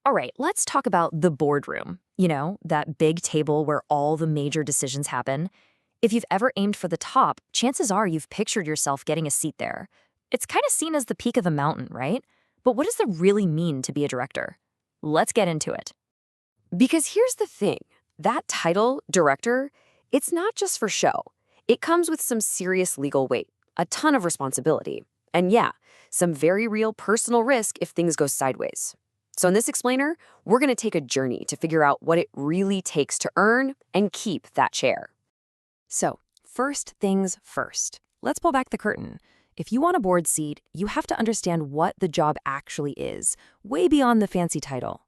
All right, let's talk about the boardroom. That big table where all the major decisions happen. If you've ever aimed for the top, chances are you've pictured yourself getting a seat there. It's kind of seen as the peak of the mountain, right? But what does it really mean to be a director? Let's get into it. Because here's the thing, that title, director, it's not just for show. It comes with some serious legal weight, a ton of responsibility, and yeah, some very real personal risk if things go sideways. So in this explainer, we're going to take a journey to figure out what it really takes to earn and keep that chair. So, first things first. Let's pull back the curtain. If you want a board seat, you have to understand what the job actually is, way beyond the fancy title.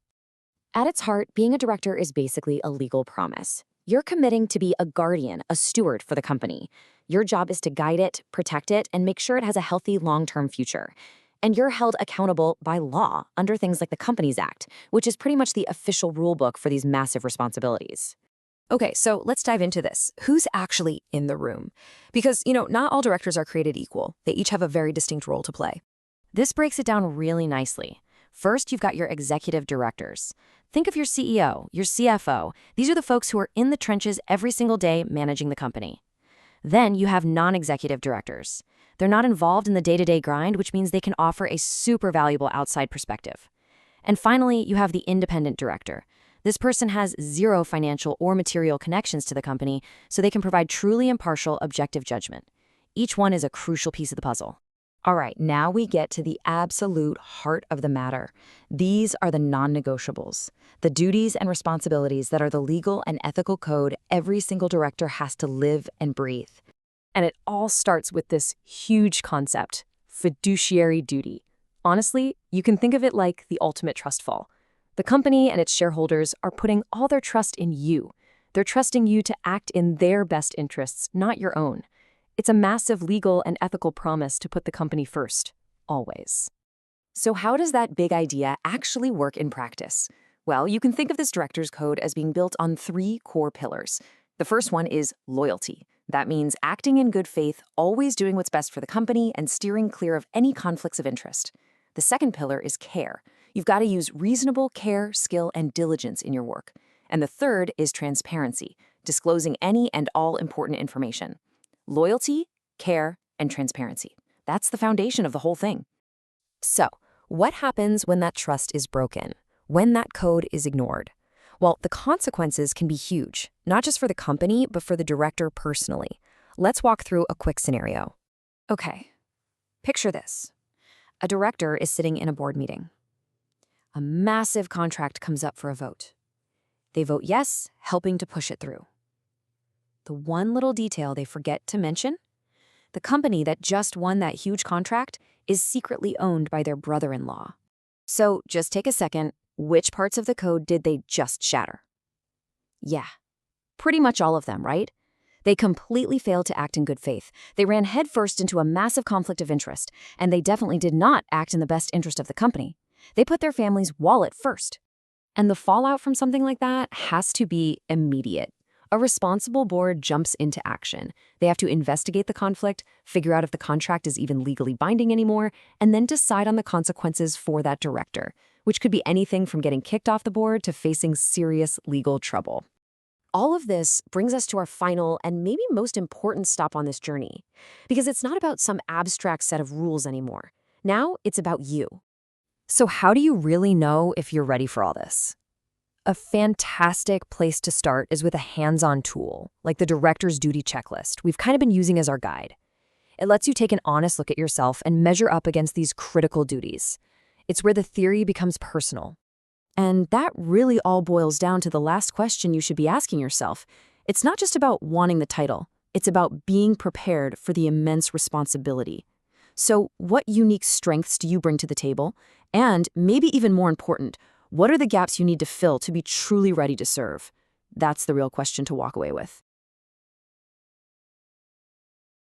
At its heart, being a director is basically a legal promise. You're committing to be a guardian, a steward for the company. Your job is to guide it, protect it, and make sure it has a healthy long-term future. And you're held accountable by law under things like the Companies Act, which is pretty much the official rule book for these massive responsibilities. Okay, so let's dive into this. Who's actually in the room? Because, not all directors are created equal. They each have a very distinct role to play. This breaks it down really nicely. First, you've got your executive directors. Think of your CEO, your CFO. These are the folks who are in the trenches every single day managing the company. Then you have non-executive directors. They're not involved in the day-to-day grind, which means they can offer a super valuable outside perspective. And finally, you have the independent director. This person has zero financial or material connections to the company, so they can provide truly impartial, objective judgment. Each one is a crucial piece of the puzzle. All right, now we get to the absolute heart of the matter. These are the non-negotiables, the duties and responsibilities that are the legal and ethical code every single director has to live and breathe. And it all starts with this huge concept, fiduciary duty. Honestly, you can think of it like the ultimate trust fall. The company and its shareholders are putting all their trust in you. They're trusting you to act in their best interests, not your own. It's a massive legal and ethical promise to put the company first, always. So how does that big idea actually work in practice? Well, you can think of this director's code as being built on 3 core pillars. The first one is loyalty. That means acting in good faith, always doing what's best for the company, and steering clear of any conflicts of interest. The second pillar is care. You've got to use reasonable care, skill, and diligence in your work. And the third is transparency, disclosing any and all important information. Loyalty, care, and transparency. That's the foundation of the whole thing. So, what happens when that trust is broken? When that code is ignored? Well, the consequences can be huge, not just for the company, but for the director personally. Let's walk through a quick scenario. Okay, picture this. A director is sitting in a board meeting. A massive contract comes up for a vote. They vote yes, helping to push it through. The one little detail they forget to mention? The company that just won that huge contract is secretly owned by their brother-in-law. So just take a second. Which parts of the code did they just shatter? Yeah, pretty much all of them, right? They completely failed to act in good faith. They ran headfirst into a massive conflict of interest, and they definitely did not act in the best interest of the company. They put their family's wallet first. And the fallout from something like that has to be immediate. A responsible board jumps into action. They have to investigate the conflict, figure out if the contract is even legally binding anymore, and then decide on the consequences for that director, which could be anything from getting kicked off the board to facing serious legal trouble. All of this brings us to our final and maybe most important stop on this journey, because it's not about some abstract set of rules anymore. Now it's about you. So how do you really know if you're ready for all this? A fantastic place to start is with a hands-on tool, like the Director's Duty Checklist we've kind of been using as our guide. It lets you take an honest look at yourself and measure up against these critical duties. It's where the theory becomes personal. And that really all boils down to the last question you should be asking yourself. It's not just about wanting the title. It's about being prepared for the immense responsibility. So what unique strengths do you bring to the table? And maybe even more important, what are the gaps you need to fill to be truly ready to serve? That's the real question to walk away with.